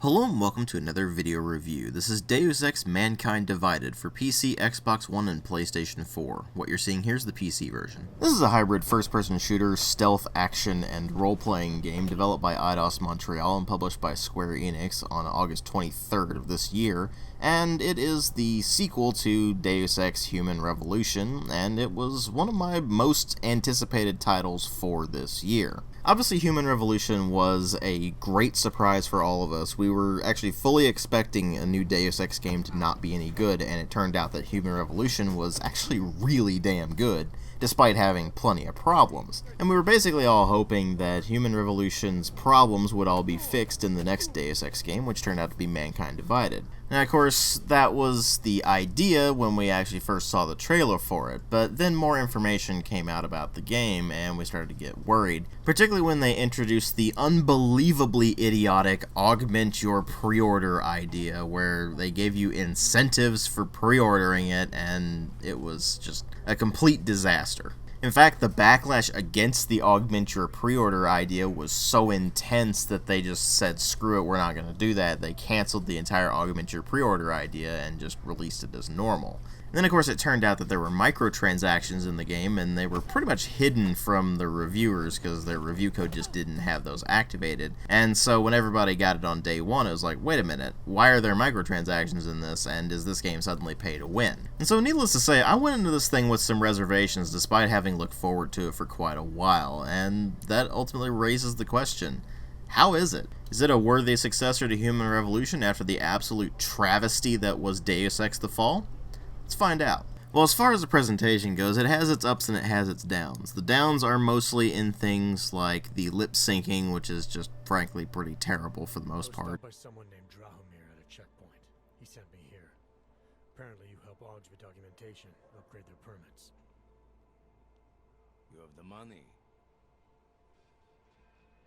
Hello and welcome to another video review. This is Deus Ex Mankind Divided for PC, Xbox One, and PlayStation 4. What you're seeing here is the PC version. This is a hybrid first-person shooter, stealth, action, and role-playing game developed by Eidos Montreal and published by Square Enix on August 23rd of this year, and it is the sequel to Deus Ex Human Revolution, and it was one of my most anticipated titles for this year. Obviously, Human Revolution was a great surprise for all of us. We were actually fully expecting a new Deus Ex game to not be any good, and it turned out that Human Revolution was actually really damn good, despite having plenty of problems. And we were basically all hoping that Human Revolution's problems would all be fixed in the next Deus Ex game, which turned out to be Mankind Divided. Now, of course, that was the idea when we actually first saw the trailer for it, but then more information came out about the game, and we started to get worried, particularly when they introduced the unbelievably idiotic augment your pre-order idea, where they gave you incentives for pre-ordering it, and it was just a complete disaster. In fact, the backlash against the augment your pre-order idea was so intense that they just said, screw it, we're not going to do that. They canceled the entire augment your pre-order idea and just released it as normal. And then, of course, it turned out that there were microtransactions in the game, and they were pretty much hidden from the reviewers because their review code just didn't have those activated. And so when everybody got it on day one, it was like, wait a minute, why are there microtransactions in this, and is this game suddenly pay to win? And so needless to say, I went into this thing with some reservations despite having looked forward to it for quite a while, and that ultimately raises the question, how is it? Is it a worthy successor to Human Revolution after the absolute travesty that was Deus Ex The Fall? Let's find out. Well, as far as the presentation goes, it has its ups and it has its downs. The downs are mostly in things like the lip syncing, which is just frankly pretty terrible for the most part. By someone named Drahomir at a checkpoint. He sent me here. Apparently you help logs with documentation, upgrade their permits. You have the money.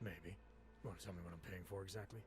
Maybe. Want to tell me what I'm paying for exactly?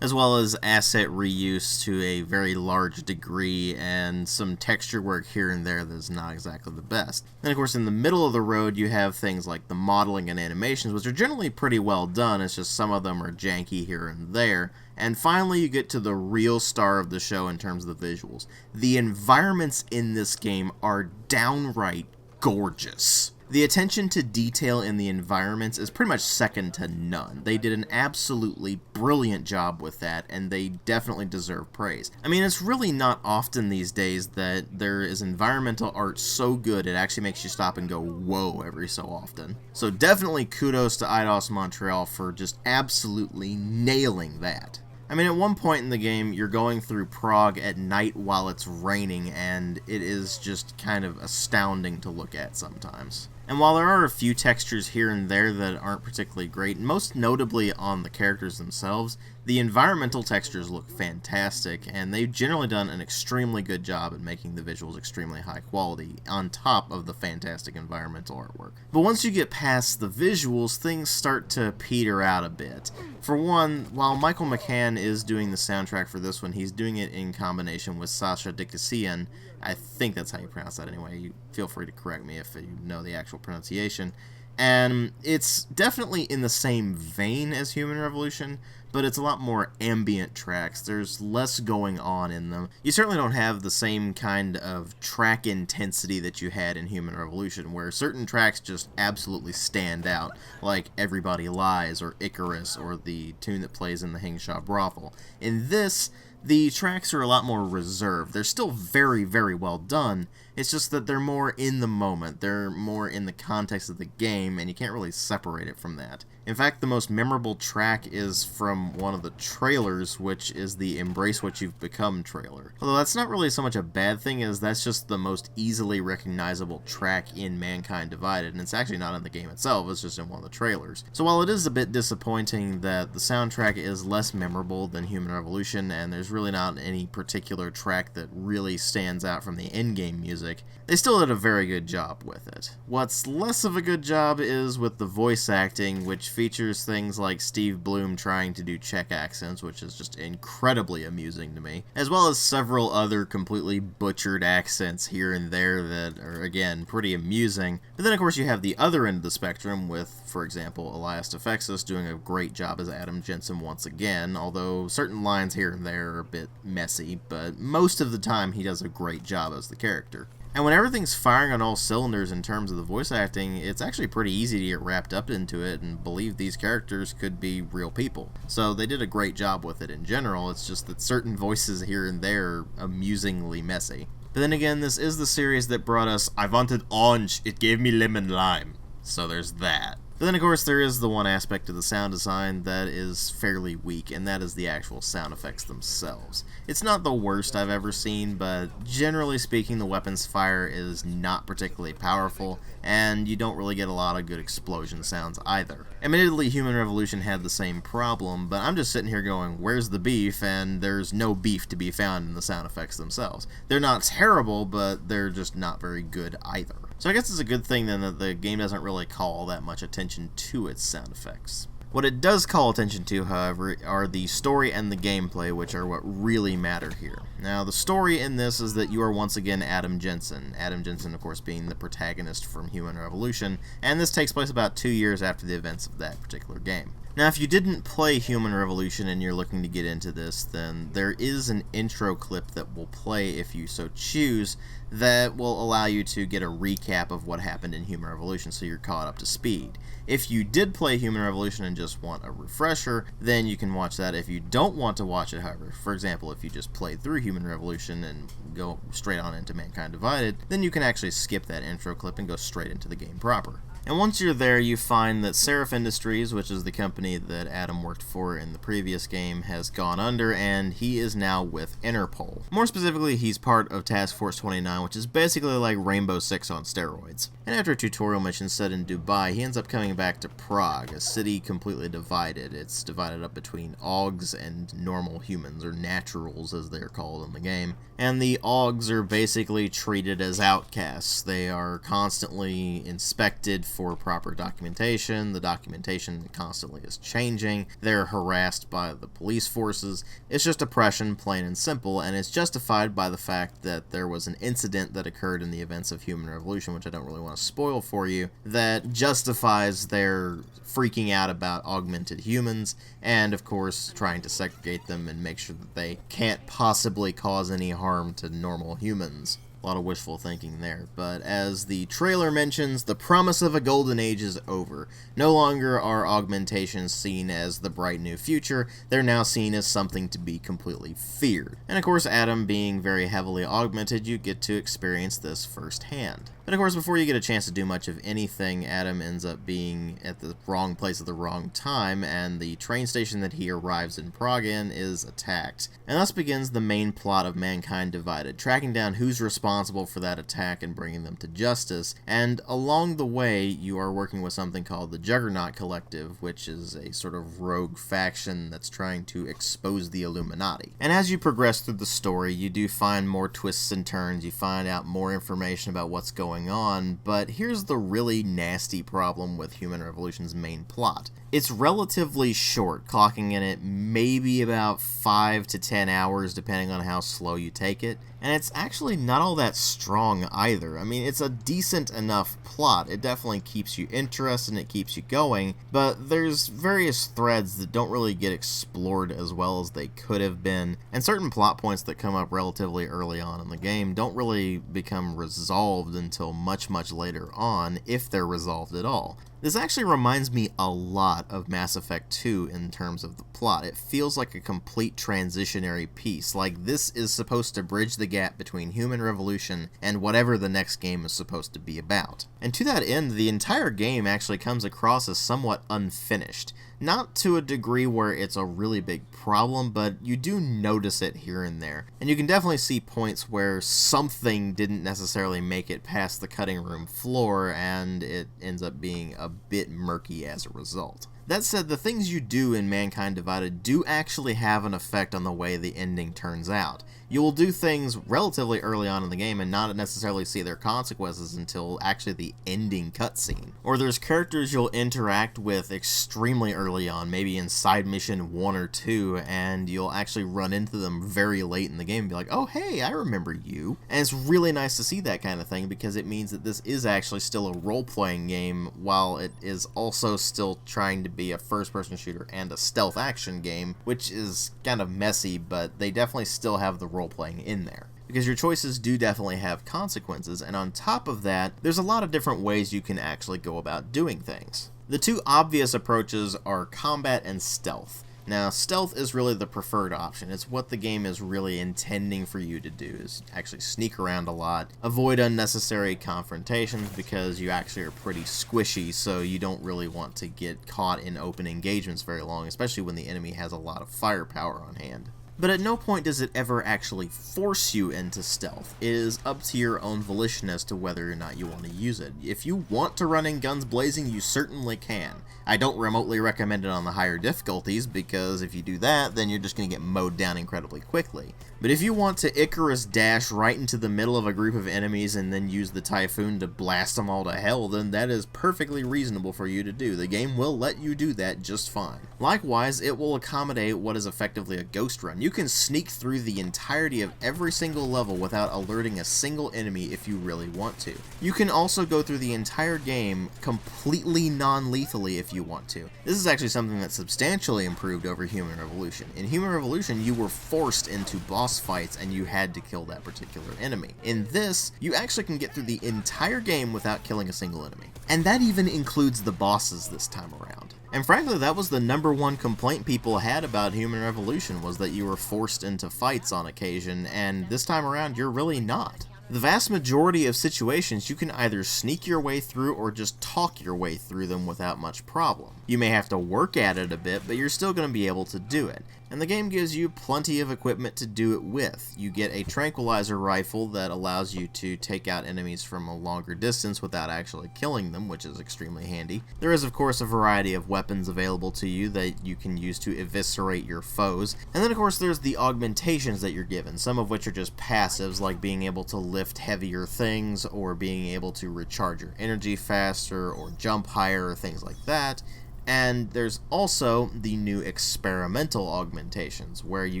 As well as asset reuse to a very large degree and some texture work here and there that's not exactly the best. And of course in the middle of the road you have things like the modeling and animations, which are generally pretty well done, it's just some of them are janky here and there. And finally you get to the real star of the show in terms of the visuals. The environments in this game are downright gorgeous. The attention to detail in the environments is pretty much second to none. They did an absolutely brilliant job with that, and they definitely deserve praise. I mean, it's really not often these days that there is environmental art so good it actually makes you stop and go, whoa, every so often. So definitely kudos to Eidos Montreal for just absolutely nailing that. I mean, at one point in the game, you're going through Prague at night while it's raining, and it is just kind of astounding to look at sometimes. And while there are a few textures here and there that aren't particularly great, most notably on the characters themselves, the environmental textures look fantastic, and they've generally done an extremely good job at making the visuals extremely high quality, on top of the fantastic environmental artwork. But once you get past the visuals, things start to peter out a bit. For one, while Michael McCann is doing the soundtrack for this one, he's doing it in combination with Sasha Dikasian. I think that's how you pronounce that anyway. You feel free to correct me if you know the actual pronunciation. And it's definitely in the same vein as Human Revolution, but it's a lot more ambient tracks. There's less going on in them. You certainly don't have the same kind of track intensity that you had in Human Revolution, where certain tracks just absolutely stand out, like Everybody Lies, or Icarus, or the tune that plays in the Hingshaw Brothel. In this, the tracks are a lot more reserved. They're still very, very well done. It's just that they're more in the moment. They're more in the context of the game, and you can't really separate it from that. In fact, the most memorable track is from one of the trailers, which is the Embrace What You've Become trailer. Although that's not really so much a bad thing, as that's just the most easily recognizable track in Mankind Divided, and it's actually not in the game itself, it's just in one of the trailers. So while it is a bit disappointing that the soundtrack is less memorable than Human Revolution, and there's really not any particular track that really stands out from the in-game music, they still did a very good job with it. What's less of a good job is with the voice acting, which features things like Steve Bloom trying to do Czech accents, which is just incredibly amusing to me, as well as several other completely butchered accents here and there that are, again, pretty amusing. But then, of course, you have the other end of the spectrum with, for example, Elias Tefexis doing a great job as Adam Jensen once again, although certain lines here and there are a bit messy, but most of the time he does a great job as the character. And when everything's firing on all cylinders in terms of the voice acting, it's actually pretty easy to get wrapped up into it and believe these characters could be real people. So they did a great job with it in general, it's just that certain voices here and there are amusingly messy. But then again, this is the series that brought us I wanted orange, it gave me lemon lime. So there's that. But then, of course, there is the one aspect of the sound design that is fairly weak, and that is the actual sound effects themselves. It's not the worst I've ever seen, but generally speaking, the weapons fire is not particularly powerful, and you don't really get a lot of good explosion sounds either. Admittedly, Human Revolution had the same problem, but I'm just sitting here going, where's the beef? And there's no beef to be found in the sound effects themselves. They're not terrible, but they're just not very good either. So I guess it's a good thing then that the game doesn't really call that much attention to its sound effects. What it does call attention to, however, are the story and the gameplay, which are what really matter here. Now, the story in this is that you are once again Adam Jensen. Adam Jensen, of course, being the protagonist from Human Revolution, and this takes place about 2 years after the events of that particular game. Now, if you didn't play Human Revolution and you're looking to get into this, then there is an intro clip that will play if you so choose that will allow you to get a recap of what happened in Human Revolution so you're caught up to speed. If you did play Human Revolution and just want a refresher, then you can watch that. If you don't want to watch it, however, for example, if you just played through Human Revolution and go straight on into Mankind Divided, then you can actually skip that intro clip and go straight into the game proper. And once you're there, you find that Seraph Industries, which is the company that Adam worked for in the previous game, has gone under, and he is now with Interpol. More specifically, he's part of Task Force 29, which is basically like Rainbow Six on steroids. And after a tutorial mission set in Dubai, he ends up coming back to Prague, a city completely divided. It's divided up between Augs and normal humans, or naturals as they're called in the game. And the Augs are basically treated as outcasts. They are constantly inspected for proper documentation. The documentation constantly is changing. They're harassed by the police forces. It's just oppression, plain and simple, and it's justified by the fact that there was an incident that occurred in the events of Human Revolution, which I don't really want to spoil for you, that justifies their freaking out about augmented humans, and of course trying to segregate them and make sure that they can't possibly cause any harm to normal humans. A lot of wishful thinking there, but as the trailer mentions, the promise of a golden age is over. No longer are augmentations seen as the bright new future, they're now seen as something to be completely feared. And of course, Adam being very heavily augmented, you get to experience this firsthand. But of course, before you get a chance to do much of anything, Adam ends up being at the wrong place at the wrong time, and the train station that he arrives in Prague in is attacked. And thus begins the main plot of Mankind Divided, tracking down who's responsible for that attack and bringing them to justice. And along the way, you are working with something called the Juggernaut Collective, which is a sort of rogue faction that's trying to expose the Illuminati. And as you progress through the story, you do find more twists and turns, you find out more information about what's going on, but here's the really nasty problem with Human Revolution's main plot. It's relatively short, clocking in at maybe about 5 to 10 hours depending on how slow you take it, and it's actually not all that strong either. I mean, it's a decent enough plot. It definitely keeps you interested and it keeps you going, but there's various threads that don't really get explored as well as they could have been, and certain plot points that come up relatively early on in the game don't really become resolved until much later on, if they're resolved at all. This actually reminds me a lot of Mass Effect 2 in terms of the plot. It feels like a complete transitionary piece, like this is supposed to bridge the gap between Human Revolution and whatever the next game is supposed to be about. And to that end, the entire game actually comes across as somewhat unfinished. Not to a degree where it's a really big problem, but you do notice it here and there. And you can definitely see points where something didn't necessarily make it past the cutting room floor, and it ends up being a bit murky as a result. That said, the things you do in Mankind Divided do actually have an effect on the way the ending turns out. You will do things relatively early on in the game and not necessarily see their consequences until actually the ending cutscene. Or there's characters you'll interact with extremely early on, maybe in side mission 1 or 2, and you'll actually run into them very late in the game and be like, oh hey, I remember you. And it's really nice to see that kind of thing because it means that this is actually still a role-playing game while it is also still trying to be a first-person shooter and a stealth action game, which is kind of messy, but they definitely still have the role-playing in there. Because your choices do definitely have consequences, and on top of that, there's a lot of different ways you can actually go about doing things. The two obvious approaches are combat and stealth. Now, stealth is really the preferred option. It's what the game is really intending for you to do, is actually sneak around a lot, avoid unnecessary confrontations because you actually are pretty squishy, so you don't really want to get caught in open engagements very long, especially when the enemy has a lot of firepower on hand. But at no point does it ever actually force you into stealth. It is up to your own volition as to whether or not you want to use it. If you want to run in guns blazing, you certainly can. I don't remotely recommend it on the higher difficulties, because if you do that, then you're just going to get mowed down incredibly quickly. But if you want to Icarus dash right into the middle of a group of enemies and then use the Typhoon to blast them all to hell, then that is perfectly reasonable for you to do. The game will let you do that just fine. Likewise, it will accommodate what is effectively a ghost run. You can sneak through the entirety of every single level without alerting a single enemy if you really want to. You can also go through the entire game completely non-lethally if you want to. This is actually something that's substantially improved over Human Revolution. In Human Revolution, you were forced into boss fights and you had to kill that particular enemy. In this, you actually can get through the entire game without killing a single enemy. And that even includes the bosses this time around. And frankly, that was the #1 complaint people had about Human Revolution, was that you were forced into fights on occasion, and this time around you're really not. The vast majority of situations you can either sneak your way through or just talk your way through them without much problem. You may have to work at it a bit, but you're still going to be able to do it. And the game gives you plenty of equipment to do it with. You get a tranquilizer rifle that allows you to take out enemies from a longer distance without actually killing them, which is extremely handy. There is of course a variety of weapons available to you that you can use to eviscerate your foes. And then of course there's the augmentations that you're given, some of which are just passives, like being able to lift heavier things, or being able to recharge your energy faster, or jump higher, or things like that. And there's also the new experimental augmentations, where you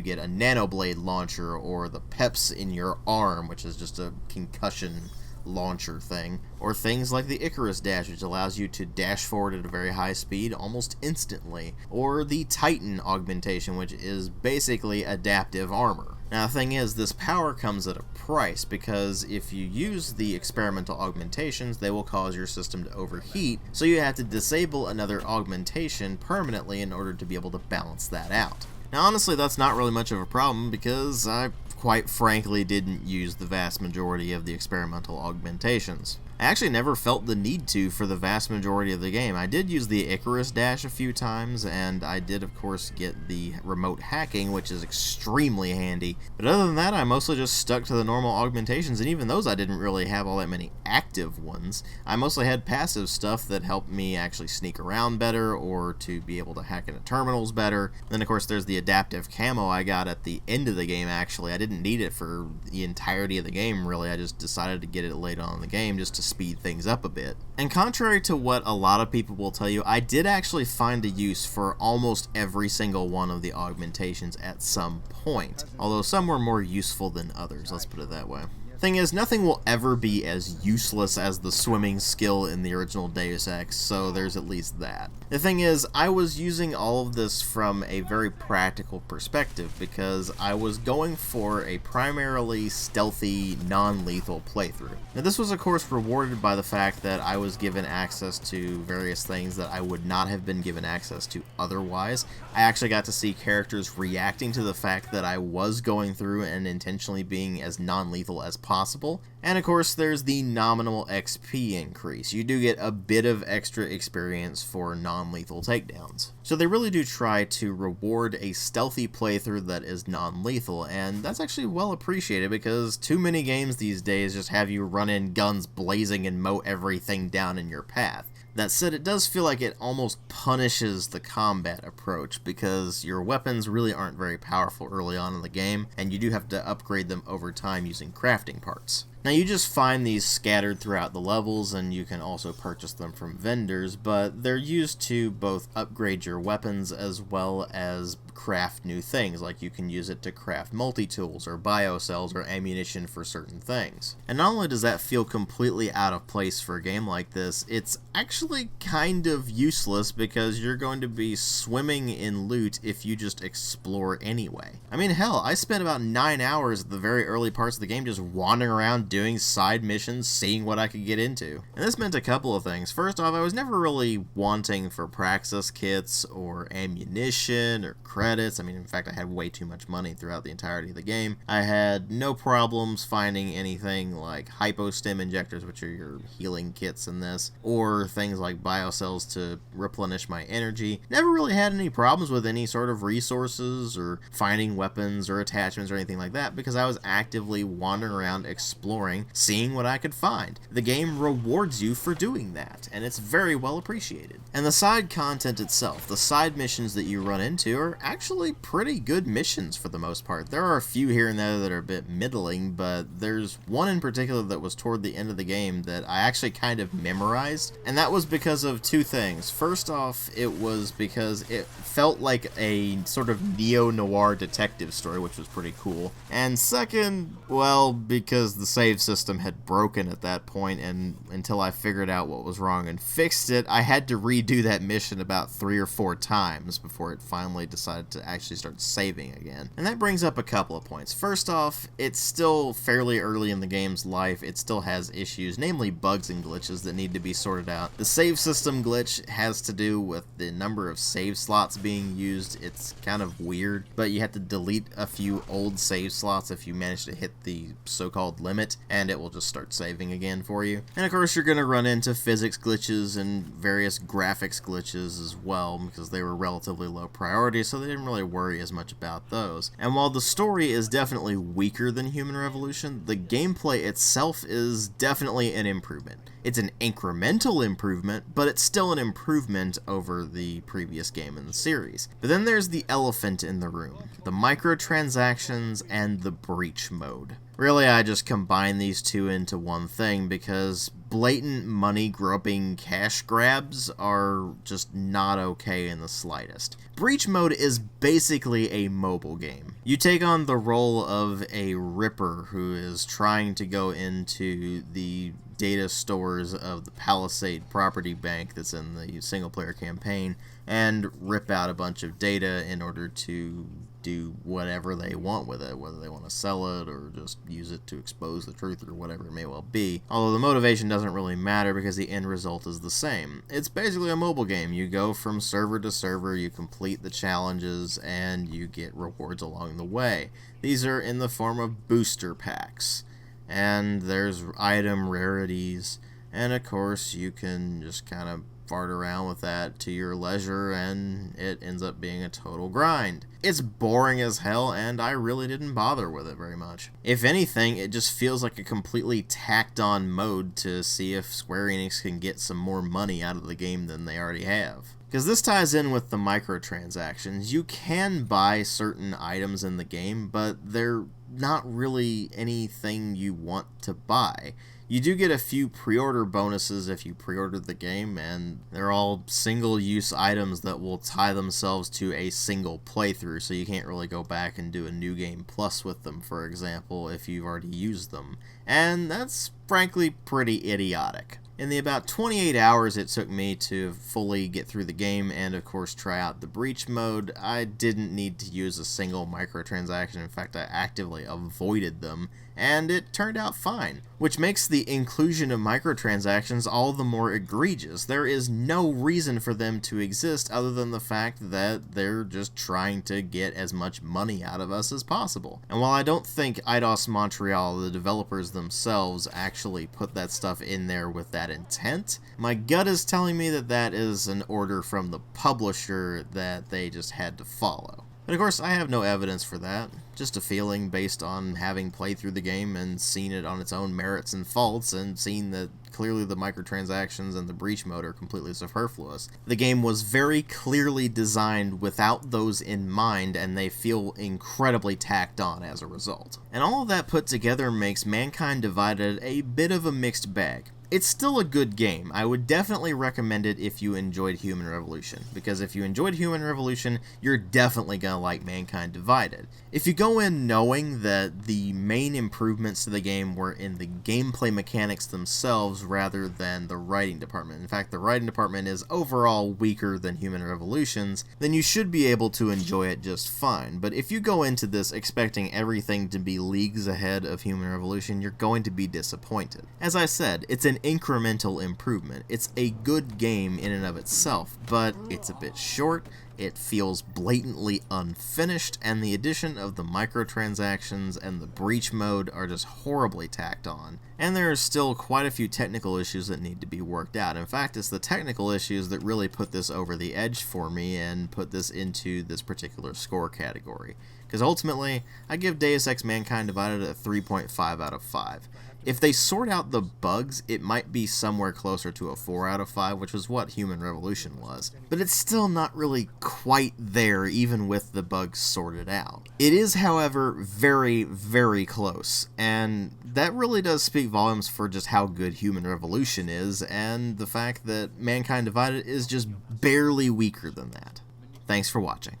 get a nanoblade launcher or the peps in your arm, which is just a concussion launcher thing, or things like the Icarus dash, which allows you to dash forward at a very high speed almost instantly, or the Titan augmentation, which is basically adaptive armor. Now the thing is, this power comes at a price, because if you use the experimental augmentations, they will cause your system to overheat, so you have to disable another augmentation permanently in order to be able to balance that out. Now honestly, that's not really much of a problem, because I quite frankly didn't use the vast majority of the experimental augmentations. I actually never felt the need to for the vast majority of the game. I did use the Icarus dash a few times, and I did of course get the remote hacking, which is extremely handy. But other than that, I mostly just stuck to the normal augmentations, and even those I didn't really have all that many active ones. I mostly had passive stuff that helped me actually sneak around better, or to be able to hack into terminals better. Then of course there's the adaptive camo I got at the end of the game actually. I didn't need it for the entirety of the game really, I just decided to get it later on in the game just to speed things up a bit. And contrary to what a lot of people will tell you, I did actually find a use for almost every single one of the augmentations at some point, although some were more useful than others, let's put it that way. Thing is, nothing will ever be as useless as the swimming skill in the original Deus Ex, so there's at least that. The thing is, I was using all of this from a very practical perspective, because I was going for a primarily stealthy, non-lethal playthrough. Now this was of course rewarded by the fact that I was given access to various things that I would not have been given access to otherwise. I actually got to see characters reacting to the fact that I was going through and intentionally being as non-lethal as possible. And of course there's the nominal XP increase. You do get a bit of extra experience for non-lethal takedowns. So they really do try to reward a stealthy playthrough that is non-lethal, and that's actually well appreciated, because too many games these days just have you run in guns blazing and mow everything down in your path. That said, it does feel like it almost punishes the combat approach, because your weapons really aren't very powerful early on in the game, and you do have to upgrade them over time using crafting parts. Now, you just find these scattered throughout the levels, and you can also purchase them from vendors, but they're used to both upgrade your weapons as well as craft new things, like you can use it to craft multi-tools or biocells or ammunition for certain things. And not only does that feel completely out of place for a game like this, it's actually kind of useless, because you're going to be swimming in loot if you just explore anyway. I mean, hell, I spent about 9 hours at the very early parts of the game just wandering around doing side missions, seeing what I could get into. And this meant a couple of things. First off, I was never really wanting for praxis kits or ammunition or credits. I mean, in fact, I had way too much money throughout the entirety of the game. I had no problems finding anything like hypostim injectors, which are your healing kits in this, or things like biocells to replenish my energy. Never really had any problems with any sort of resources or finding weapons or attachments or anything like that, because I was actively wandering around exploring, seeing what I could find. The game rewards you for doing that, and it's very well appreciated. And the side content itself, the side missions that you run into, are actually pretty good missions for the most part. There are a few here and there that are a bit middling, but there's one in particular that was toward the end of the game that I actually kind of memorized, and that was because of two things. First off, it was because it felt like a sort of neo-noir detective story, which was pretty cool. And second, well, because the save system had broken at that point, and until I figured out what was wrong and fixed it, I had to redo that mission about 3 or 4 times before it finally decided to actually start saving again. And that brings up a couple of points. First off, it's still fairly early in the game's life. It still has issues, namely bugs and glitches that need to be sorted out. The save system glitch has to do with the number of save slots being used. It's kind of weird, but you have to delete a few old save slots if you manage to hit the so-called limit, and it will just start saving again for you. And of course, you're going to run into physics glitches and various graphics glitches as well, because they were relatively low priority, so they didn't really worry as much about those. And while the story is definitely weaker than Human Revolution, the gameplay itself is definitely an improvement. It's an incremental improvement, but it's still an improvement over the previous game in the series. But then there's the elephant in the room, the microtransactions and the breach mode. Really, I just combine these two into one thing, because blatant money-grubbing cash grabs are just not okay in the slightest. Breach mode is basically a mobile game. You take on the role of a ripper who is trying to go into the data stores of the Palisade property bank that's in the single-player campaign and rip out a bunch of data in order to do whatever they want with it, whether they want to sell it or just use it to expose the truth or whatever it may well be. Although the motivation doesn't really matter, because the end result is the same. It's basically a mobile game. You go from server to server, you complete the challenges, and you get rewards along the way. These are in the form of booster packs, and there's item rarities, and of course you can just kind of fart around with that to your leisure, and it ends up being a total grind. It's boring as hell, and I really didn't bother with it very much. If anything, it just feels like a completely tacked on mode to see if Square Enix can get some more money out of the game than they already have. Because this ties in with the microtransactions. You can buy certain items in the game, but they're not really anything you want to buy. You do get a few pre-order bonuses if you pre-order the game, and they're all single-use items that will tie themselves to a single playthrough, so you can't really go back and do a New Game Plus with them, for example, if you've already used them. And that's frankly pretty idiotic. In the about 28 hours it took me to fully get through the game and of course try out the breach mode, I didn't need to use a single microtransaction. In fact, I actively avoided them, and it turned out fine. Which makes the inclusion of microtransactions all the more egregious. There is no reason for them to exist other than the fact that they're just trying to get as much money out of us as possible. And while I don't think Eidos Montreal, the developers themselves, actually put that stuff in there with that intent, my gut is telling me that that is an order from the publisher that they just had to follow. But of course, I have no evidence for that, just a feeling based on having played through the game and seen it on its own merits and faults, and seen that clearly the microtransactions and the breach mode are completely superfluous. The game was very clearly designed without those in mind, and they feel incredibly tacked on as a result. And all of that put together makes Mankind Divided a bit of a mixed bag. It's still a good game. I would definitely recommend it if you enjoyed Human Revolution, because if you enjoyed Human Revolution, you're definitely going to like Mankind Divided. If you go in knowing that the main improvements to the game were in the gameplay mechanics themselves rather than the writing department, in fact the writing department is overall weaker than Human Revolution's, then you should be able to enjoy it just fine. But if you go into this expecting everything to be leagues ahead of Human Revolution, you're going to be disappointed. As I said, it's an incremental improvement. It's a good game in and of itself, but it's a bit short, it feels blatantly unfinished, and the addition of the microtransactions and the breach mode are just horribly tacked on. And there are still quite a few technical issues that need to be worked out. In fact, it's the technical issues that really put this over the edge for me and put this into this particular score category. Because ultimately, I give Deus Ex Mankind Divided a 3.5 out of 5. If they sort out the bugs, it might be somewhere closer to a 4 out of 5, which was what Human Revolution was. But it's still not really quite there, even with the bugs sorted out. It is, however, very, very close, and that really does speak volumes for just how good Human Revolution is, and the fact that Mankind Divided is just barely weaker than that. Thanks for watching.